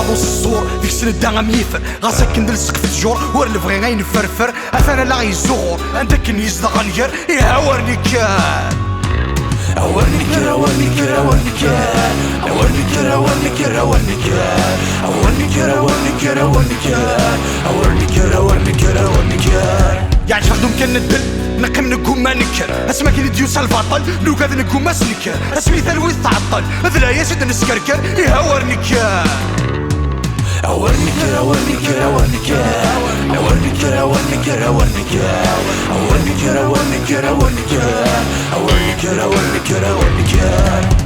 واضو الصور ديك السنة دا ميفر غاساك ندل سقف الجور ور البغي غاين فرفر اثانا لا غيزغور عندك نيزدا غنير يهاورني كان أورني كرا أورني كرا أورني كرا أورني كرا أورني كرا أورني كرا أورني كرا أورني كرا أورني كرا أورني كرا أورني كرا أورني كرا يعني شغدهم كان ندل نقم نقوم ما نكر اسمع كي ديوس البطل لو قاعد نقوم ما سنكر اسمي ثلوث تعطل مثلا يا سيد نسكركر يهورني كان أورني كرا أورني كرا أورني كرا أورني كرا أورني كرا أورني كرا أورني كرا أورني كرا أورني كرا أورني كرا أورني كرا أورني كرا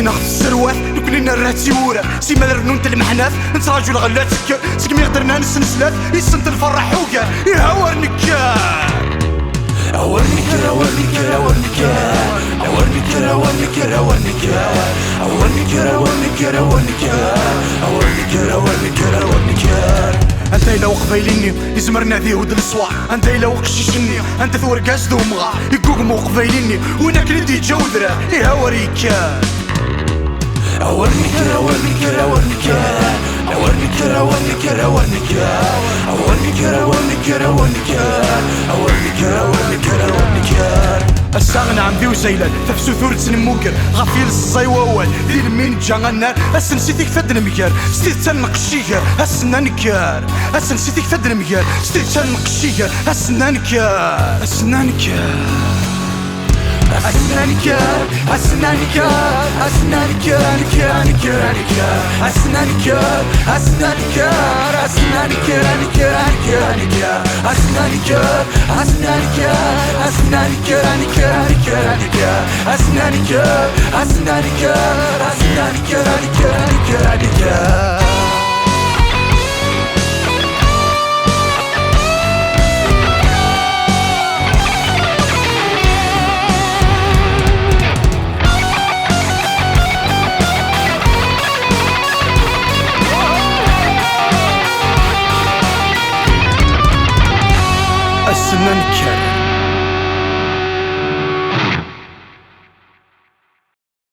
ناخذ السروات نكلينا الراتي ورا سيما الرنون المحناث نتراجو الغلاتك سكمي قدرنا نسنسلات يسنت الفرح وكا يهاورني كان أورني كرا أورني كرا أورني كرا أورني كرا أورني كرا أورني كرا أورني كرا أورني كرا أورني كرا أورني كرا أورني كرا أورني كرا انت إلا وقبايليني يزمرنا ذي ود الصواع انت إلا وقشيشني انت ثور كاز ذو مغا يقوم وقبايليني وينك ندي جودرا يهاوري كان أورني كرا أورني كرا أورني كرا أورني كرا أورني كرا أورني كرا أورني كرا أورني كرا أورني كرا أورني كرا أورني كرا أورني كرا الساغن عم ذي وزيلان تفسو ثورة سنموكر غافيل الصاي وأول ذي المين جان النار أسن سيتيك فدن مكار ستيت تنقشيكر أسن نكار أسن سيتيك فدن مكار ستيت تنقشيكر أسن نكار أسن نكار أسنانكار أسنانكار أسنانكار نكار نكار نكار أسنانكار أسنانكار أسنانكار نكار نكار نكار أسنانكار أسنانكار أسنانكار نكار نكار نكار أسنانكار أسنانكار أسنانكار نكار نكار نكار أسنانكار